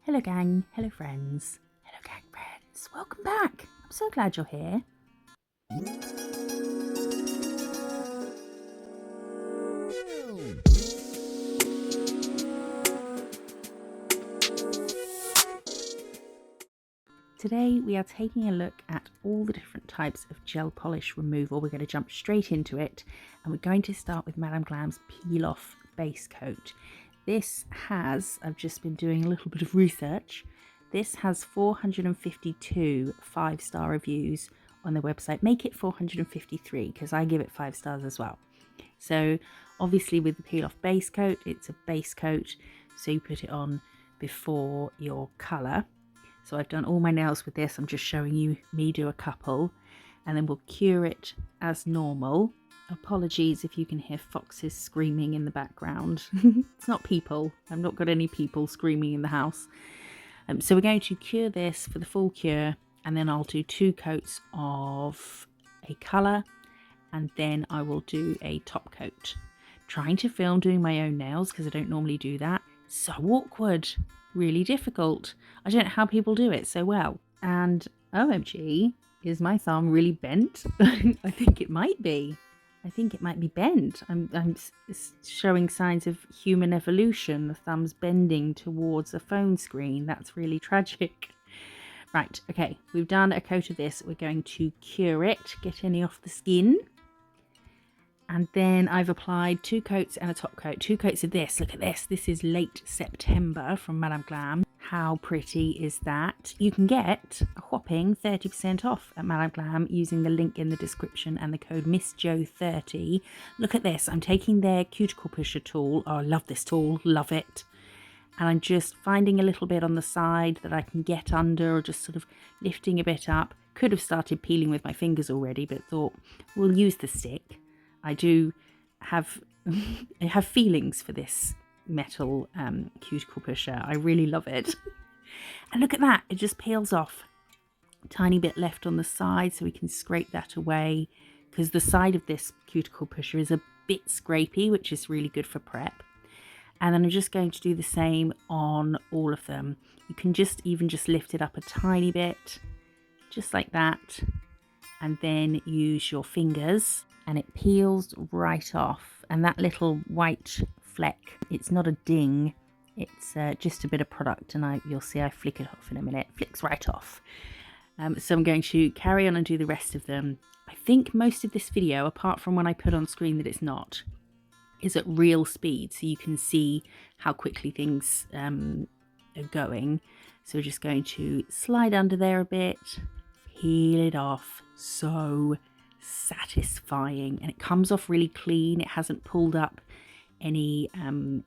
Hello gang, hello friends, welcome back. I'm so glad you're here. Today we are taking a look at all the different types of gel polish removal. We're going to jump straight into it, and we're going to start with Madame Glam's Peel Off Base Coat. This has, I've just been doing a little bit of research, this has 452 5-star reviews on their website. Make it 453 because I give it 5 stars as well. So obviously with the Peel Off Base Coat, it's a base coat, so you put it on before your colour. So I've done all my nails with this. I'm just showing you me do a couple, and then we'll cure it as normal. Apologies if you can hear foxes screaming in the background. It's not people. I've not got any people screaming in the house. So we're going to cure this for the full cure, and then I'll do 2 coats of a colour, and then I will do a top coat. Trying to film doing my own nails because I don't normally do that. So awkward. Really difficult. I don't know how people do it so well. And OMG, is my thumb really bent? I think it might be. I think it might be bent. I'm showing signs of human evolution. The thumb's bending towards a phone screen. That's really tragic. Right, okay, we've done a coat of this. We're going to cure it, get any off the skin. And then I've applied 2 coats and a top coat. 2 coats of this. Look at this. This is late September from Madame Glam. How pretty is that? You can get a whopping 30% off at Madame Glam using the link in the description and the code MISSJO30. Look at this. I'm taking their Cuticle Pusher tool. Oh, I love this tool. Love it. And I'm just finding a little bit on the side that I can get under, or just sort of lifting a bit up. Could have started peeling with my fingers already, but thought we'll use the stick. I do have I have feelings for this metal cuticle pusher. I really love it. And look at that, it just peels off. Tiny bit left on the side, so we can scrape that away, because the side of this cuticle pusher is a bit scrapey, which is really good for prep. And then I'm just going to do the same on all of them. You can just lift it up a tiny bit, just like that, and then use your fingers, and it peels right off. And that little white fleck, it's not a ding, it's just a bit of product, and you'll see I flick it off in a minute. It flicks right off. So I'm going to carry on and do the rest of them. I think most of this video, apart from when I put on screen that it's not, is at real speed, so you can see how quickly things are going. So we're just going to slide under there a bit, peel it off. So satisfying, and it comes off really clean. It hasn't pulled up any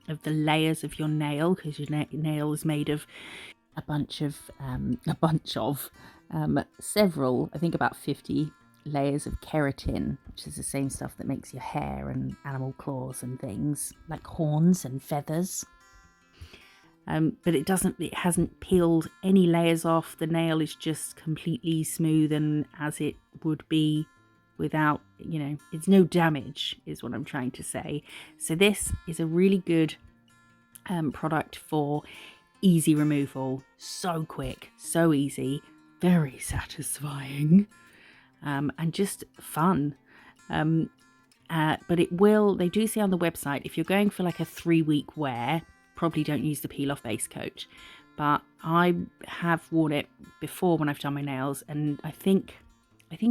of the layers of your nail, because your nail is made of several, I think about 50 layers of keratin, which is the same stuff that makes your hair and animal claws and things like horns and feathers. But it hasn't peeled any layers off. The nail is just completely smooth and as it would be without, it's no damage is what I'm trying to say. So this is a really good product for easy removal. So quick, so easy, very satisfying, and just fun. But they do say on the website, if you're going for like a 3-week wear, probably don't use the peel off base coat. But I have worn it before when I've done my nails, and I think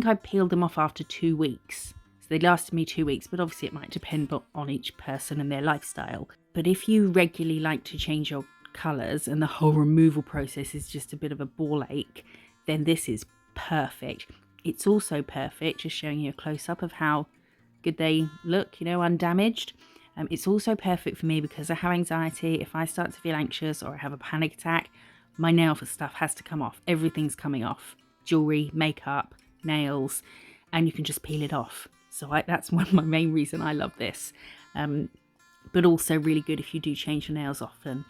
I peeled them off after 2 weeks. So they lasted me 2 weeks, but obviously it might depend on each person and their lifestyle. But if you regularly like to change your colours and the whole removal process is just a bit of a ball ache, then this is perfect. It's also perfect, just showing you a close-up of how good they look, undamaged. It's also perfect for me because I have anxiety. If I start to feel anxious or I have a panic attack, my nail stuff has to come off. Everything's coming off. Jewellery, makeup, nails, and you can just peel it off. So that's one of my main reason I love this. But also really good if you do change your nails often.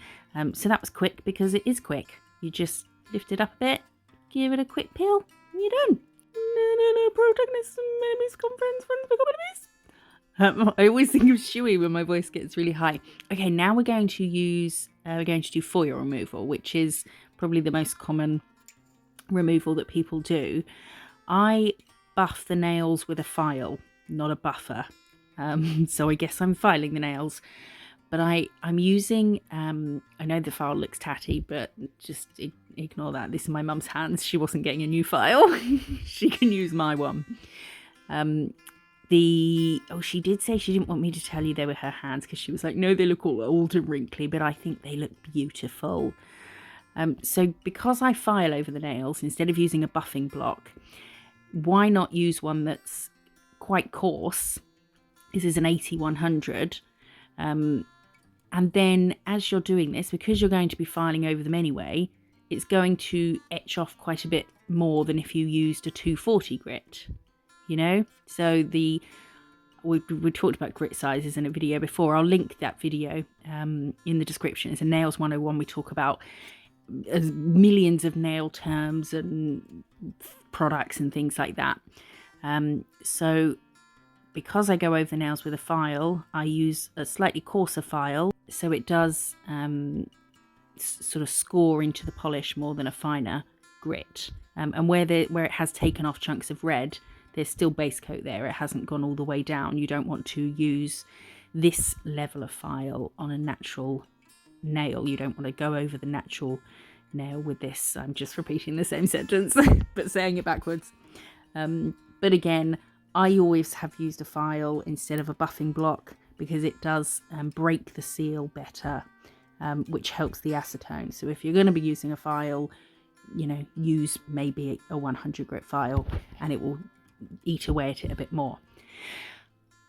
So that was quick because it is quick. You just lift it up a bit, give it a quick peel, and you're done. No, protagonists and enemies, come friends, become enemies. I always think of Shuey when my voice gets really high. Okay, now we're going to use we're going to do foil removal, which is probably the most common removal that people do. I buff the nails with a file, not a buffer. So I guess I'm filing the nails. But I'm using, I know the file looks tatty, but just ignore that. This is my mum's hands. She wasn't getting a new file. She can use my one. She did say she didn't want me to tell you they were her hands, because she was like, no, they look all old and wrinkly, but I think they look beautiful. So because I file over the nails, instead of using a buffing block, why not use one that's quite coarse? This is an 80-100. And then as you're doing this, because you're going to be filing over them anyway, it's going to etch off quite a bit more than if you used a 240 grit, you know? So we talked about grit sizes in a video before. I'll link that video in the description. It's a Nails 101. We talk about millions of nail terms and products and things like that. So because I go over the nails with a file, I use a slightly coarser file, so it does sort of score into the polish more than a finer grit. And where it has taken off chunks of red, there's still base coat there. It hasn't gone all the way down. You don't want to use this level of file on a natural nail. You don't want to go over the natural nail with this. I'm just repeating the same sentence, but saying it backwards. But again, I always have used a file instead of a buffing block, because it does break the seal better, which helps the acetone. So if you're going to be using a file, you know, use maybe a 100 grit file, and it will eat away at it a bit more.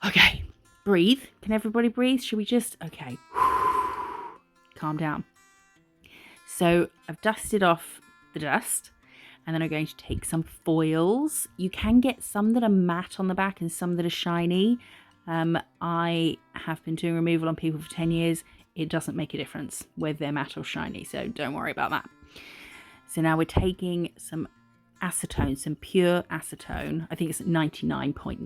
Okay, breathe. Can everybody breathe? Should we just, okay, calm down. So I've dusted off the dust. And then I'm going to take some foils. You can get some that are matte on the back and some that are shiny. I have been doing removal on people for 10 years. It doesn't make a difference whether they're matte or shiny, so don't worry about that. So now we're taking some acetone, some pure acetone. I think it's 99.9%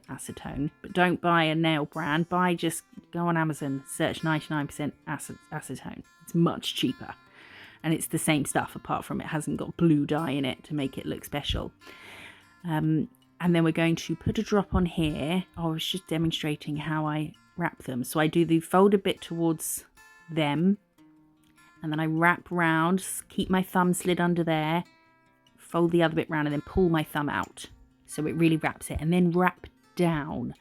acetone. But don't buy a nail brand. Just go on Amazon, search 99% acetone. It's much cheaper. And it's the same stuff, apart from it hasn't got blue dye in it to make it look special. And then we're going to put a drop on here. I was just demonstrating how I wrap them. So I do the folded bit towards them. And then I wrap round, keep my thumb slid under there, fold the other bit round, and then pull my thumb out. So it really wraps it. And then wrap down.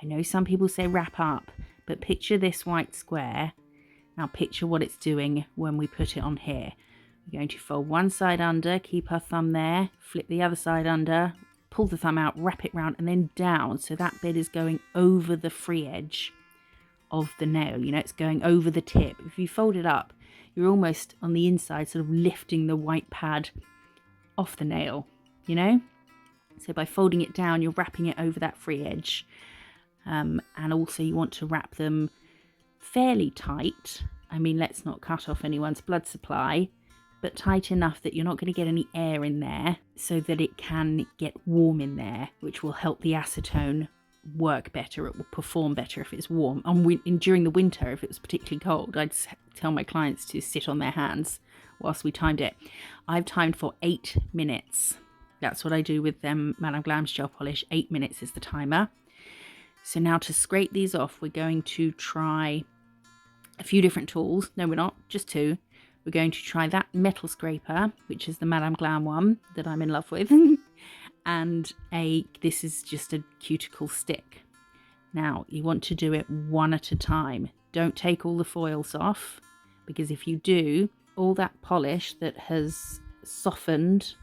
I know some people say wrap up, but picture this white square. Now picture what it's doing when we put it on here. We're going to fold one side under, keep our thumb there, flip the other side under, pull the thumb out, wrap it round, and then down. So that bit is going over the free edge of the nail. You know, it's going over the tip. If you fold it up, you're almost on the inside, sort of lifting the white pad off the nail, you know? So by folding it down, you're wrapping it over that free edge. And also you want to wrap them fairly tight. I mean, let's not cut off anyone's blood supply, but tight enough that you're not going to get any air in there, so that it can get warm in there, which will help the acetone work better. It will perform better if it's warm. And during the winter, if it was particularly cold, I'd tell my clients to sit on their hands whilst we timed it. I've timed for 8 minutes. That's what I do with Madame Glam's gel polish. 8 minutes is the timer. So now to scrape these off, we're going to try a few different tools. No, we're not, just 2. We're going to try that metal scraper, which is the Madame Glam one that I'm in love with. And this is just a cuticle stick. Now, you want to do it one at a time. Don't take all the foils off, because if you do, all that polish that has softened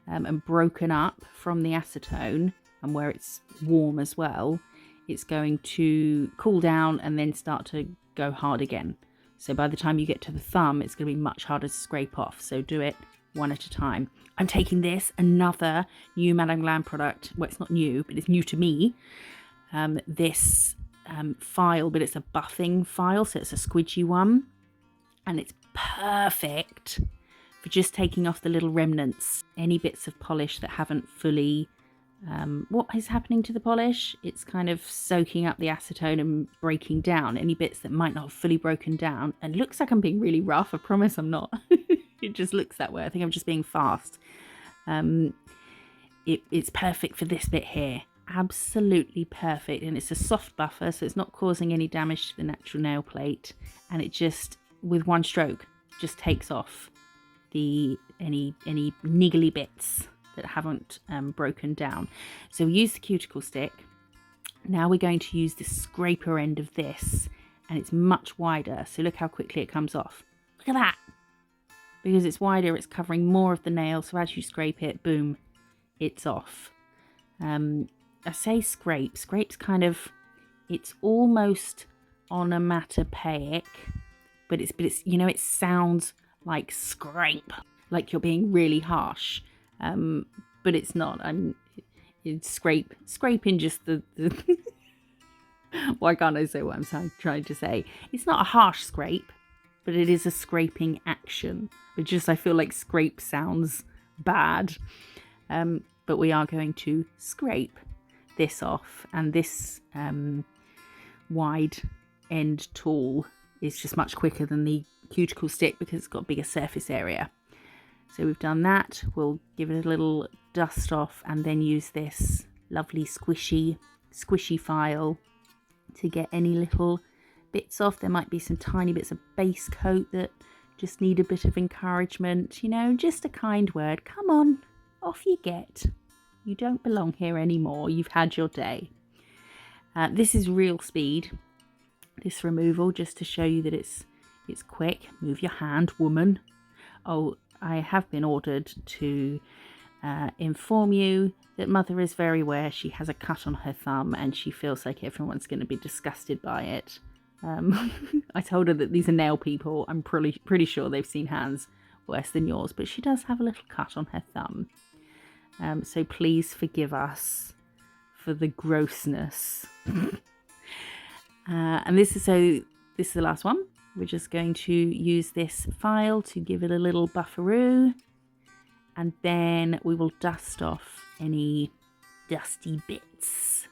and broken up from the acetone, and where it's warm as well, it's going to cool down and then start to go hard again. So by the time you get to the thumb, it's going to be much harder to scrape off. So do it one at a time. I'm taking this, another new Madame Glam product. Well, it's not new, but it's new to me. This file, but it's a buffing file, so it's a squidgy one. And it's perfect for just taking off the little remnants, any bits of polish that haven't fully What is happening to the polish? It's kind of soaking up the acetone and breaking down any bits that might not have fully broken down. And it looks like I'm being really rough. I promise I'm not. It just looks that way. I think I'm just being fast. It's perfect for this bit here. Absolutely perfect. And it's a soft buffer, so it's not causing any damage to the natural nail plate. And it just, with one stroke, just takes off any niggly bits that haven't broken down. So we use the cuticle stick. Now we're going to use the scraper end of this, and it's much wider. So look how quickly it comes off. Look at that. Because it's wider, it's covering more of the nail. So as you scrape it, boom, it's off. I say scrape. Scrape's kind of, it's almost onomatopoeic, but it's you know, it sounds like scrape, like you're being really harsh. But it's not. It's scraping just the why can't I say what I'm trying to say? It's not a harsh scrape, but it is a scraping action. But just I feel like scrape sounds bad. But we are going to scrape this off, and this wide end tool is just much quicker than the cuticle stick because it's got a bigger surface area. So we've done that. We'll give it a little dust off and then use this lovely squishy file to get any little bits off. There might be some tiny bits of base coat that just need a bit of encouragement, you know, just a kind word. Come on, off you get. You don't belong here anymore. You've had your day. This is real speed, this removal, just to show you that it's quick. Move your hand, woman. Oh, I have been ordered to inform you that Mother is very aware she has a cut on her thumb and she feels like everyone's going to be disgusted by it. I told her that these are nail people. I'm pretty sure they've seen hands worse than yours, but she does have a little cut on her thumb. So please forgive us for the grossness. And this is the last one. We're just going to use this file to give it a little bufferoo, and then we will dust off any dusty bits.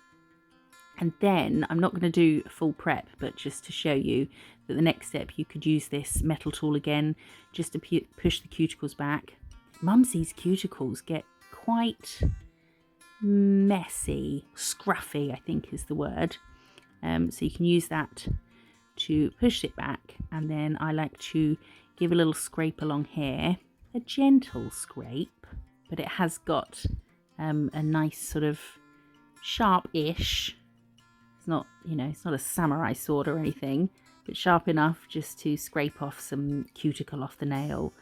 And then I'm not going to do a full prep, but just to show you that the next step, you could use this metal tool again just to push the cuticles back. Mumsy's cuticles get quite messy, scruffy, I think is the word. So you can use that to push it back, and then I like to give a little scrape along here, a gentle scrape, but it has got a nice sort of sharp-ish, it's not, you know, it's not a samurai sword or anything, but sharp enough just to scrape off some cuticle off the nail.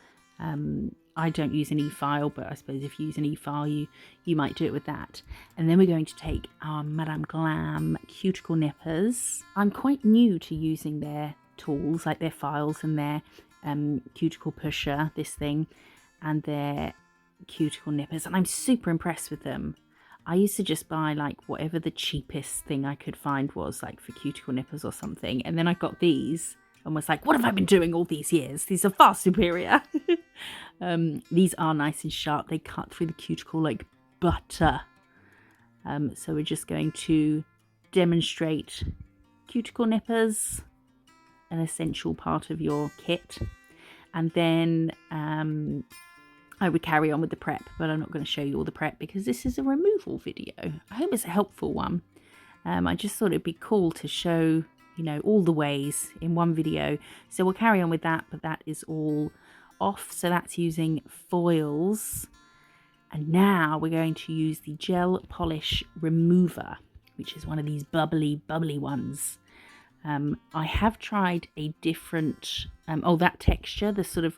I don't use an e-file, but I suppose if you use an e-file, you might do it with that. And then we're going to take our Madame Glam Cuticle Nippers. I'm quite new to using their tools, like their files and their Cuticle Pusher, this thing, and their Cuticle Nippers, and I'm super impressed with them. I used to just buy like whatever the cheapest thing I could find was, like for cuticle nippers or something, and then I got these and was like, what have I been doing all these years? These are far superior. These are nice and sharp. They cut through the cuticle like butter. So we're just going to demonstrate cuticle nippers, an essential part of your kit. And then I would carry on with the prep, but I'm not going to show you all the prep because this is a removal video. I hope it's a helpful one. I just thought it'd be cool to show, you know, all the ways in one video. So we'll carry on with that, but that is all off. So that's using foils. And now we're going to use the gel polish remover, which is one of these bubbly ones. I have tried a different, that texture, the sort of,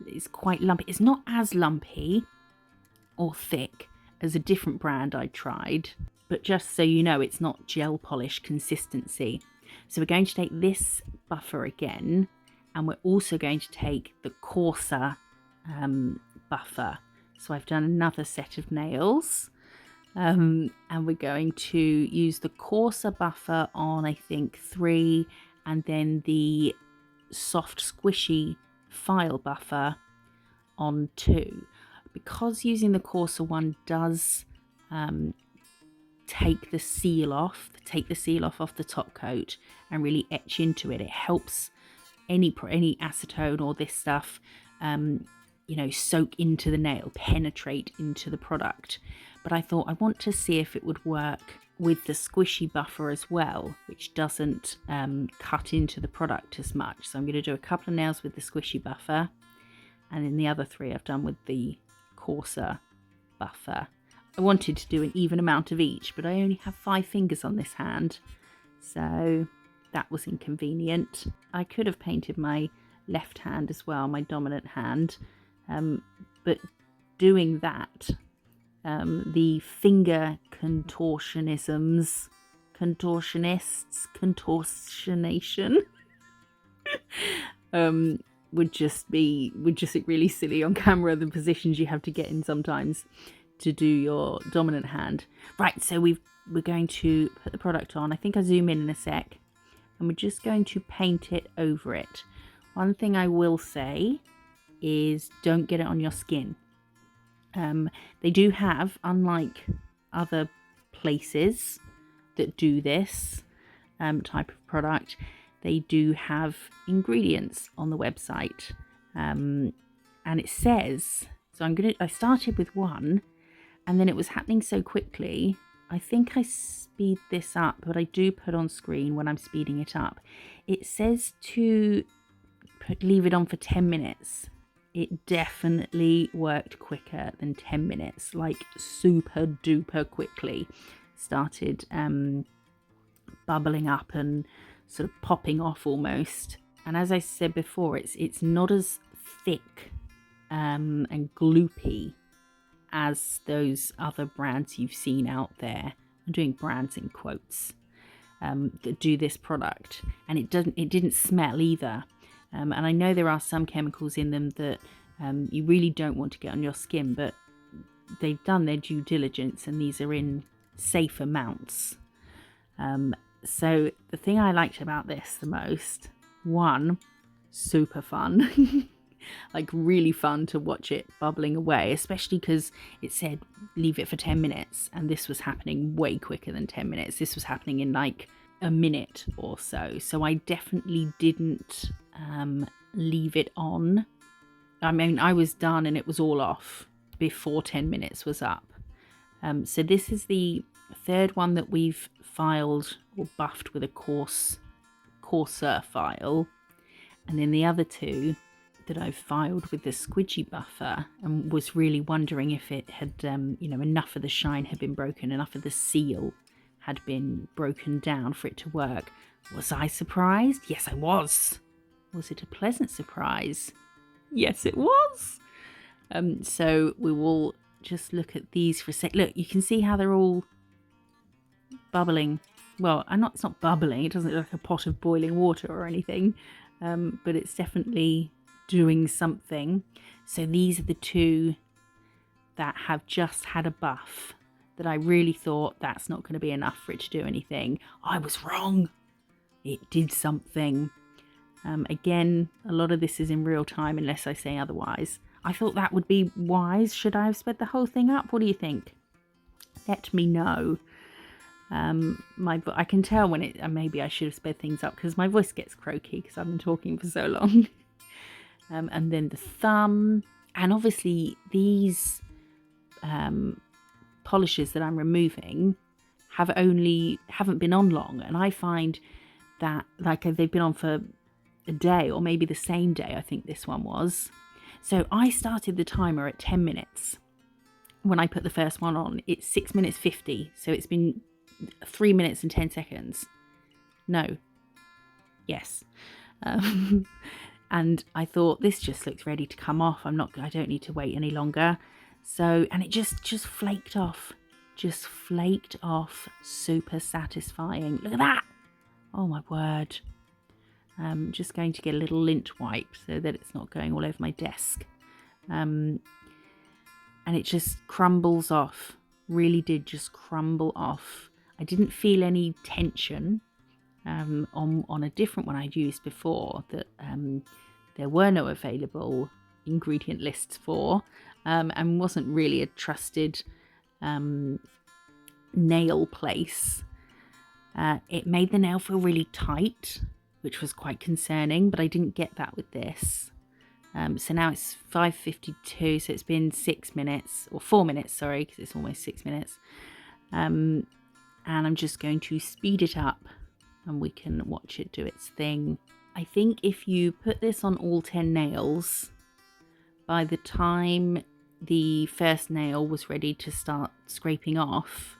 is quite lumpy. It's not as lumpy or thick as a different brand I tried, but just so you know, it's not gel polish consistency. So we're going to take this buffer again, and we're also going to take the coarser buffer. So I've done another set of nails, and we're going to use the coarser buffer on, I think, 3, and then the soft squishy file buffer on 2. Because using the coarser one does take the seal off the top coat and really etch into it. It helps any acetone or this stuff, soak into the nail, penetrate into the product. But I thought I want to see if it would work with the squishy buffer as well, which doesn't cut into the product as much. So I'm going to do a couple of nails with the squishy buffer, and then the other 3 I've done with the coarser buffer. I wanted to do an even amount of each, but I only have 5 fingers on this hand, so that was inconvenient. I could have painted my left hand as well, my dominant hand, but doing that, the finger contortionation would just look really silly on camera, the positions you have to get in sometimes to do your dominant hand. Right, so we're going to put the product on. I think I zoom in a sec, and we're just going to paint it over it. One thing I will say is don't get it on your skin. They do have, unlike other places that do this type of product, they do have ingredients on the website, and it says, so I started with 1, and then it was happening so quickly. I think I speed this up, but I do put on screen when I'm speeding it up. It says to leave it on for 10 minutes. It definitely worked quicker than 10 minutes, like super duper quickly. Started bubbling up and sort of popping off almost. And as I said before, it's not as thick and gloopy as those other brands you've seen out there. I'm doing brands in quotes, that do this product, and it didn't smell either. And I know there are some chemicals in them that you really don't want to get on your skin, but they've done their due diligence, and these are in safe amounts. So the thing I liked about this the most, 1, super fun. Like really fun to watch it bubbling away, especially because it said leave it for 10 minutes, and this was happening way quicker than 10 minutes. This was happening in like a minute or so. So I definitely didn't leave it on. I mean, I was done and it was all off before 10 minutes was up. So this is the 3rd one that we've filed or buffed with a coarser file, and then the other 2 that I've filed with the squidgy buffer, and was really wondering if it had, enough of the shine had been broken, enough of the seal had been broken down for it to work. Was I surprised? Yes, I was. Was it a pleasant surprise? Yes, it was. So we will just look at these for a sec. Look, you can see how they're all bubbling. Well, it's not bubbling. It doesn't look like a pot of boiling water or anything, but it's definitely doing something. So these are the 2 that have just had a buff that I really thought that's not going to be enough for it to do anything. I was wrong. It did something. Again, a lot of this is in real time unless I say otherwise. I thought that would be wise. Should I have sped the whole thing up? What do you think? Let me know. I can tell when maybe I should have sped things up because my voice gets croaky because I've been talking for so long. And then the thumb, and obviously these polishes that I'm removing haven't been on long, and I find that like they've been on for a day or maybe the same day. I think this one was. So I started the timer at 10 minutes. When I put the first one on, it's 6 minutes 50. So it's been 3 minutes and 10 seconds. No. Yes. And I thought this just looks ready to come off. I don't need to wait any longer. So, and it just flaked off. Just flaked off. Super satisfying. Look at that. Oh my word. I'm just going to get a little lint wipe so that it's not going all over my desk. And it just crumbles off. Really did just crumble off. I didn't feel any tension on a different one I'd used before that there were no available ingredient lists for, and wasn't really a trusted nail place. It made the nail feel really tight, which was quite concerning, but I didn't get that with this. So now it's 5:52, so it's been 6 minutes, or 4 minutes, sorry, because it's almost 6 minutes. And I'm just going to speed it up and we can watch it do its thing. I think if you put this on all 10 nails, by the time the first nail was ready to start scraping off,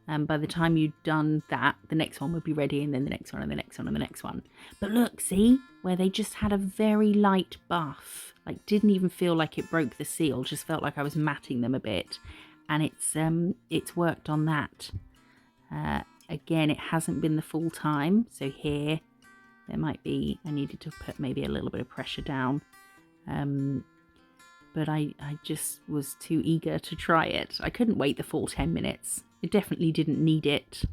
and by the time you'd done that, the next one would be ready, and then the next one, and the next one, and the next one. But look, see, where they just had a very light buff, like didn't even feel like it broke the seal, just felt like I was matting them a bit, and it's worked on that. Again, it hasn't been the full time, so here there might be, I needed to put maybe a little bit of pressure down, but I just was too eager to try it. I couldn't wait the full 10 minutes. It definitely didn't need it.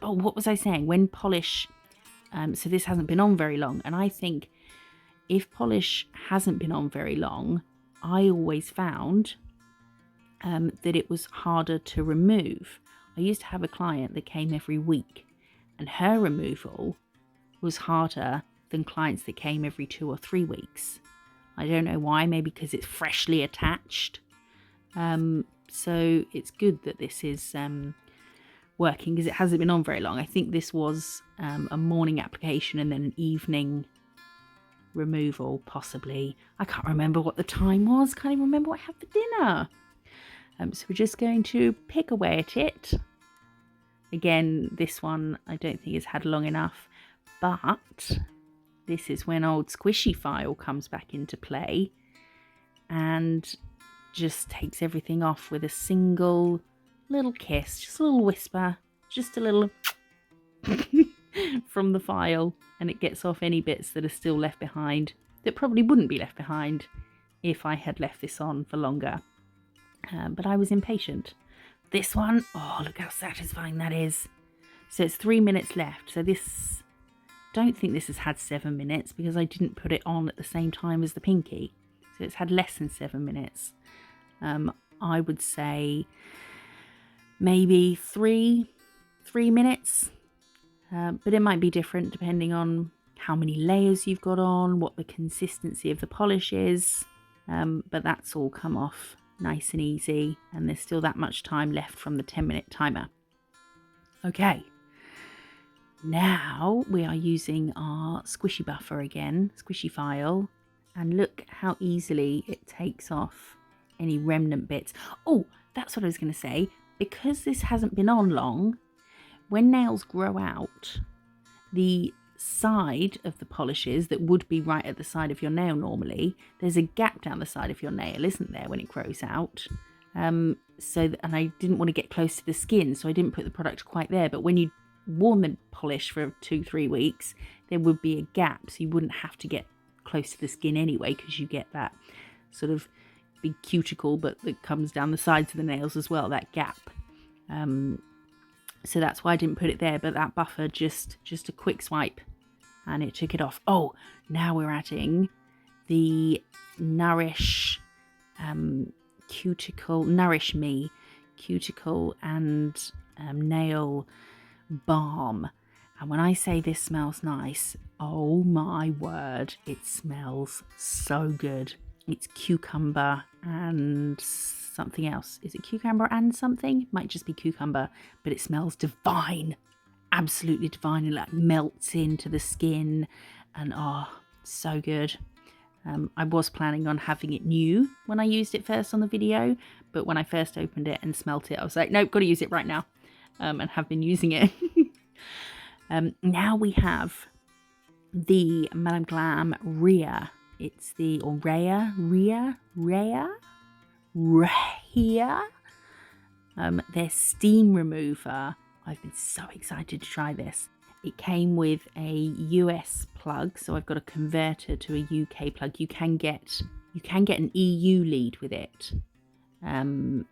Oh, what was I saying? When polish, so this hasn't been on very long, and I think if polish hasn't been on very long, I always found that it was harder to remove. I used to have a client that came every week, and her removal was harder than clients that came every 2 or 3 weeks. I don't know why, maybe because it's freshly attached. So it's good that this is working, because it hasn't been on very long. I think this was a morning application and then an evening removal, possibly. I can't remember what the time was. Can't even remember what I had for dinner. So we're just going to pick away at it. Again, this one I don't think has had long enough, but this is when old squishy file comes back into play and just takes everything off with a single little kiss, just a little whisper, just a little from the file, and it gets off any bits that are still left behind that probably wouldn't be left behind if I had left this on for longer. But I was impatient. This one, oh, look how satisfying that is. So it's 3 minutes left. So this, don't think this has had 7 minutes because I didn't put it on at the same time as the pinky. So it's had less than 7 minutes. I would say maybe three minutes. But it might be different depending on how many layers you've got on, what the consistency of the polish is. But that's all come off nice and easy, and there's still that much time left from the 10-minute timer. Okay, now we are using our squishy buffer again, squishy file, and look how easily it takes off any remnant bits. Oh, that's what I was going to say. Because this hasn't been on long, when nails grow out, the side of the polishes that would be right at the side of your nail normally, there's a gap down the side of your nail, isn't there, when it grows out? And I didn't want to get close to the skin, so I didn't put the product quite there. But when you warm the polish for 2-3 weeks, there would be a gap, so you wouldn't have to get close to the skin anyway, because you get that sort of big cuticle, but that comes down the sides of the nails as well, that gap. So that's why I didn't put it there, but that buffer, just a quick swipe and it took it off. Oh, now we're adding the Nourish Cuticle, Nourish Me Cuticle and Nail Balm. And when I say this smells nice, oh my word, it smells so good. It's cucumber and something else. Is it cucumber and something? It might just be cucumber, but it smells divine. Absolutely divine. It like melts into the skin and oh, so good. I was planning on having it new when I used it first on the video, but when I first opened it and smelt it, I was like, nope, got to use it right now, and have been using it. Now we have the Madame Glam Rhea. It's the, or Rhea, their steam remover. I've been so excited to try this. It came with a US plug, so I've got a converter to a UK plug. You can get an EU lead with it. And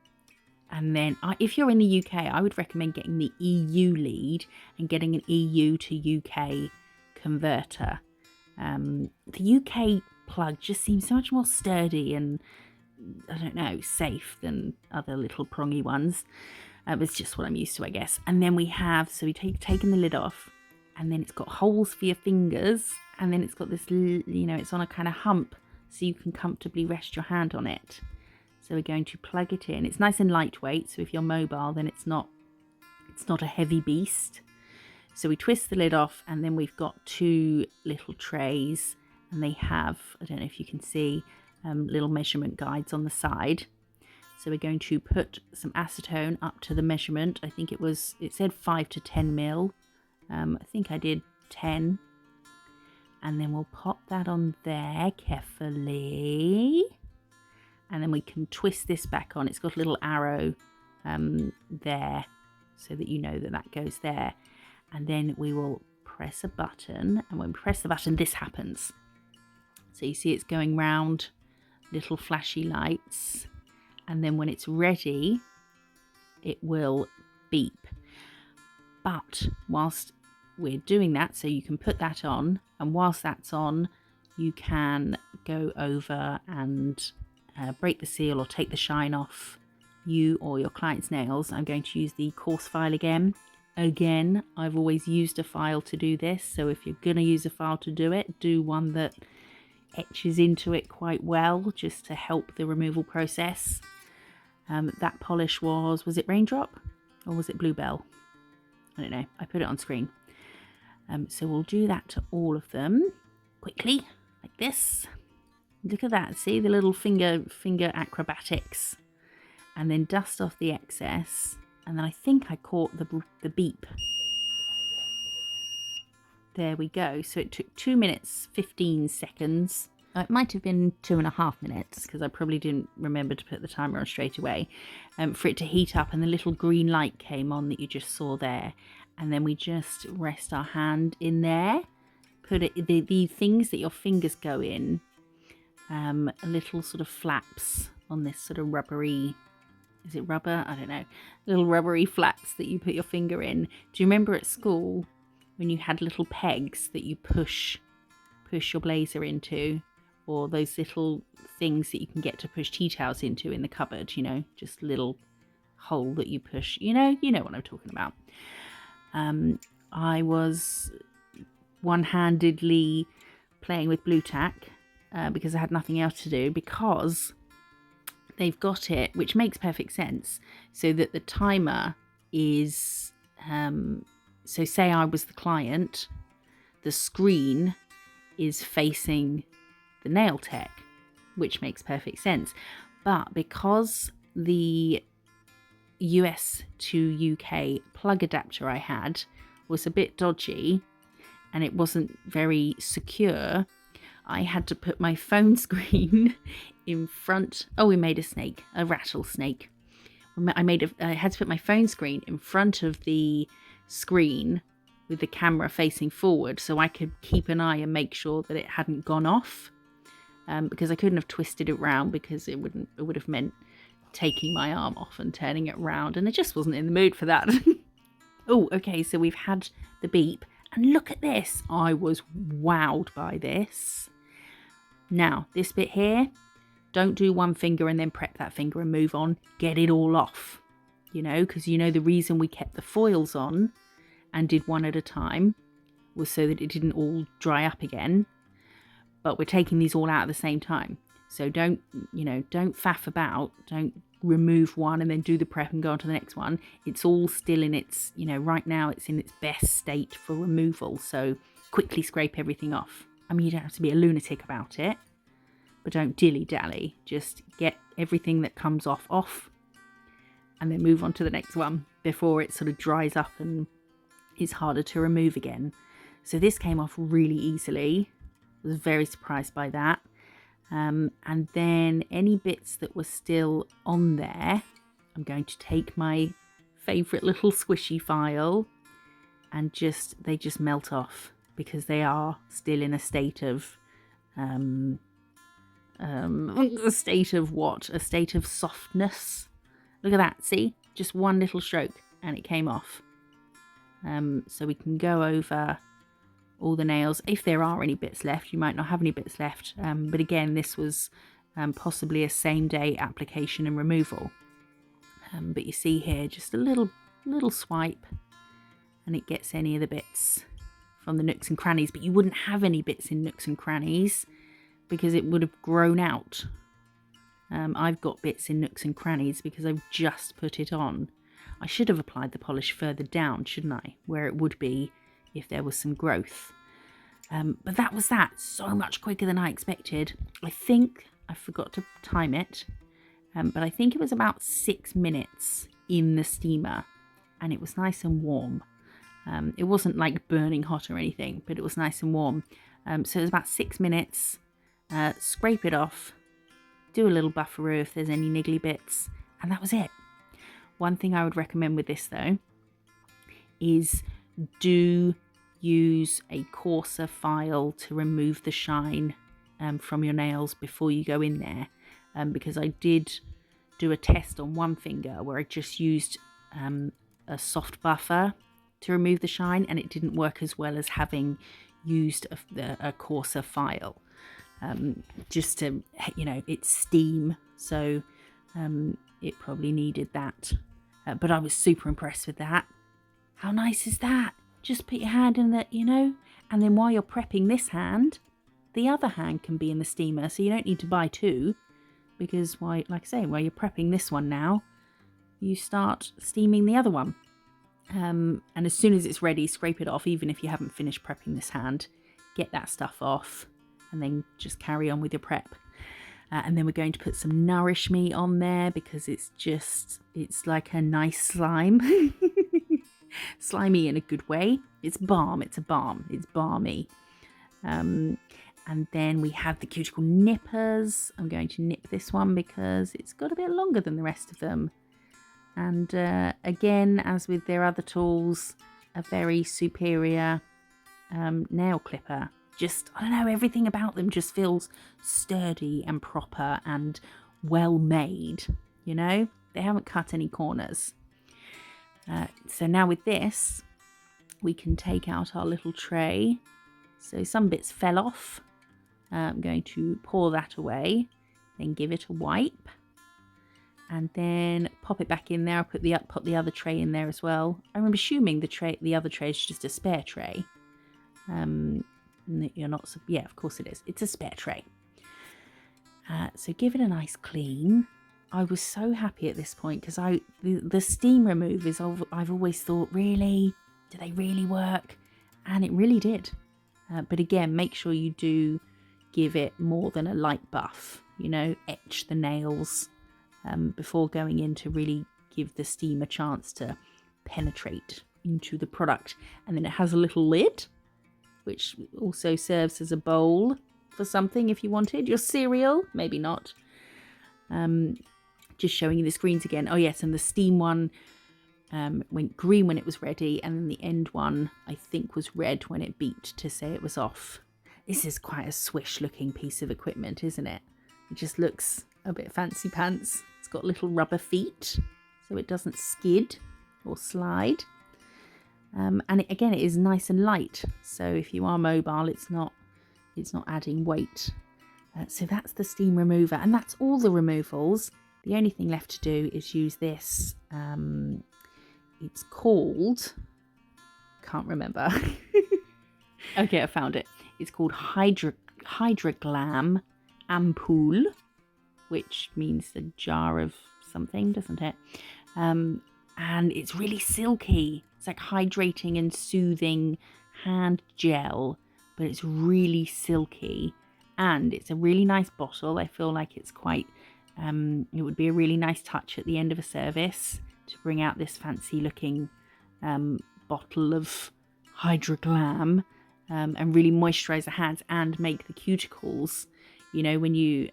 then if you're in the UK, I would recommend getting the EU lead and getting an EU to UK converter. The UK plug just seems so much more sturdy and, I don't know, safe than other little prongy ones. It's just what I'm used to, I guess. And then we have, so taken the lid off, and then it's got holes for your fingers, and then it's got this, it's on a kind of hump, so you can comfortably rest your hand on it. So we're going to plug it in. It's nice and lightweight, so if you're mobile, then it's not a heavy beast. So we twist the lid off, and then we've got 2 little trays, and they have, I don't know if you can see, little measurement guides on the side. So we're going to put some acetone up to the measurement. I think it said 5 to 10 mil. I think I did 10. And then we'll pop that on there carefully. And then we can twist this back on. It's got a little arrow there, so that you know that that goes there. And then we will press a button. And when we press the button, this happens. So you see it's going round, little flashy lights. And then when it's ready, it will beep. But whilst we're doing that, so you can put that on, and whilst that's on, you can go over and break the seal or take the shine off you or your client's nails. I'm going to use the coarse file again. Again, I've always used a file to do this, so if you're going to use a file to do it, do one that etches into it quite well, just to help the removal process. That polish was it Raindrop or was it Bluebell? I don't know, I put it on screen. So we'll do that to all of them quickly, like this. Look at that, see the little finger acrobatics. And then dust off the excess. And then I think I caught the beep. There we go. So it took 2 minutes, 15 seconds. It might have been 2.5 minutes, because I probably didn't remember to put the timer on straight away, for it to heat up, and the little green light came on that you just saw there. And then we just rest our hand in there, put it, the things that your fingers go in, little sort of flaps on this sort of rubbery, is it rubber? I don't know. Little rubbery flaps that you put your finger in. Do you remember at school when you had little pegs that you push your blazer into? Or those little things that you can get to push tea towels into in the cupboard, just little hole that you push, you know what I'm talking about. I was one-handedly playing with blue tack because I had nothing else to do, because they've got it, which makes perfect sense, so that the timer is, so say I was the client, the screen is facing the nail tech, which makes perfect sense. But because the US to UK plug adapter I had was a bit dodgy and it wasn't very secure, I had to put my phone screen in front. Oh, we made a rattlesnake. I had to put my phone screen in front of the screen with the camera facing forward, so I could keep an eye and make sure that it hadn't gone off. Because I couldn't have twisted it round, because it would have meant taking my arm off and turning it round, and I just wasn't in the mood for that. Oh, okay, so we've had the beep, and look at this. I was wowed by this. Now, this bit here, don't do one finger and then prep that finger and move on. Get it all off, because the reason we kept the foils on and did one at a time was so that it didn't all dry up again. But we're taking these all out at the same time. So don't faff about. Don't remove one and then do the prep and go on to the next one. It's all still in its, right now it's in its best state for removal. So quickly scrape everything off. I mean, you don't have to be a lunatic about it, but don't dilly-dally. Just get everything that comes off, and then move on to the next one before it sort of dries up and is harder to remove again. So this came off really easily. Was very surprised by that. And then any bits that were still on there, I'm going to take my favourite little squishy file and they just melt off, because they are still in a state of a state of what? A state of softness. Look at that, see? Just one little stroke and it came off. So we can go over all the nails. If there are any bits left, you might not have any bits left, but again, this was possibly a same day application and removal. But you see here, just a little swipe, and it gets any of the bits from the nooks and crannies. But you wouldn't have any bits in nooks and crannies because it would have grown out. I've got bits in nooks and crannies because I've just put it on. I should have applied the polish further down, shouldn't I? Where it would be if there was some growth. But that was that. So much quicker than I expected. I think I forgot to time it. But I think it was about 6 minutes in the steamer. And it was nice and warm. It wasn't like burning hot or anything, but it was nice and warm. So it was about 6 minutes. Scrape it off. Do a little bufferoo if there's any niggly bits. And that was it. One thing I would recommend with this though is do use a coarser file to remove the shine from your nails before you go in there. Because I did do a test on one finger where I just used a soft buffer to remove the shine, and it didn't work as well as having used a coarser file. Just to, it's steam, so it probably needed that. But I was super impressed with that. How nice is that? Just put your hand in the, and then while you're prepping this hand, the other hand can be in the steamer, so you don't need to buy two. Because, like I say, while you're prepping this one now, you start steaming the other one. And as soon as it's ready, scrape it off, even if you haven't finished prepping this hand. Get that stuff off, and then just carry on with your prep. And then we're going to put some Nourish Me on there because it's like a nice slime. Slimy in a good way. It's balm. It's a balm. It's balmy. And then we have the Cuticle Nippers. I'm going to nip this one because it's got a bit longer than the rest of them. And again, as with their other tools, a very superior nail clipper. Just, I don't know, everything about them just feels sturdy and proper and well made, They haven't cut any corners. So now with this, we can take out our little tray. So some bits fell off. I'm going to pour that away, then give it a wipe, and then pop it back in there. I'll put the other tray in there as well. I'm assuming the other tray is just a spare tray. You're not, yeah, of course it is. It's a spare tray. So give it a nice clean. I was so happy at this point because the steam removers I've always thought, really, do they really work? And it really did. But again, make sure you do give it more than a light buff. Etch the nails before going in to really give the steam a chance to penetrate into the product. And then it has a little lid, which also serves as a bowl for something if you wanted. Your cereal, maybe not. Just showing you the screens again. Oh yes, and the steam one went green when it was ready, and then the end one I think was red when it beeped to say it was off. This is quite a swish looking piece of equipment, isn't it? It just looks a bit fancy pants. It's got little rubber feet so it doesn't skid or slide. And it is nice and light. So if you are mobile, it's not adding weight. So that's the steam remover, and that's all the removals. The only thing left to do is use this. It's called, can't remember. Okay, I found it. It's called Glam Ampoule, which means the jar of something, doesn't it? And it's really silky. It's like hydrating and soothing hand gel, but it's really silky, and it's a really nice bottle. I feel like it's quite, it would be a really nice touch at the end of a service to bring out this fancy looking bottle of Glam and really moisturize the hands and make the cuticles. When you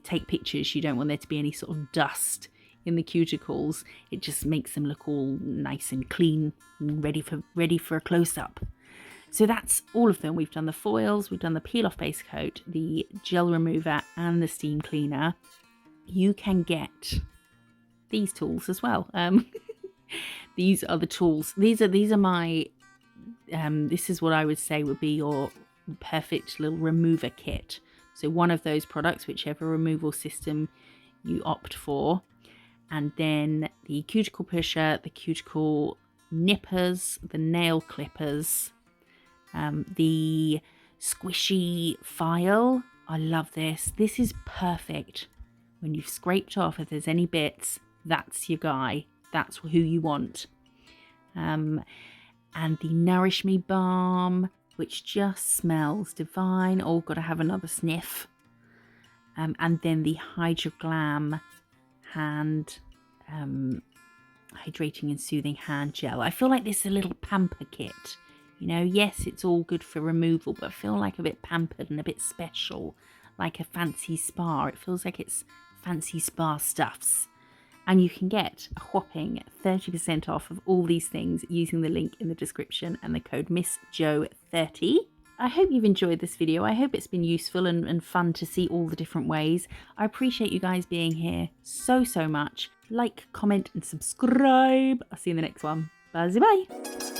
take pictures, you don't want there to be any sort of dust in the cuticles. It just makes them look all nice and clean and ready for a close-up. So that's all of them. We've done the foils, we've done the peel off base coat, the gel remover, and the steam cleaner. You can get these tools as well. These are the tools. These are my this is what I would say would be your perfect little remover kit. So one of those products, whichever removal system you opt for. and then the Cuticle Pusher, the Cuticle Nippers, the nail clippers, the squishy file. I love this. This is perfect. When you've scraped off, if there's any bits, that's your guy. That's who you want. And the Nourish Me Balm, which just smells divine. Oh, gotta have another sniff. And then the Glam hand hydrating and soothing hand gel. I feel like this is a little pamper kit. You know, yes, it's all good for removal, but I feel like a bit pampered and a bit special, like a fancy spa. It feels like it's fancy spa stuffs. And you can get a whopping 30% off of all these things using the link in the description and the code MISSJO30. I hope you've enjoyed this video. I hope it's been useful and fun to see all the different ways. I appreciate you guys being here so much. Like, comment and subscribe. I'll see you in the next one. Bye bye.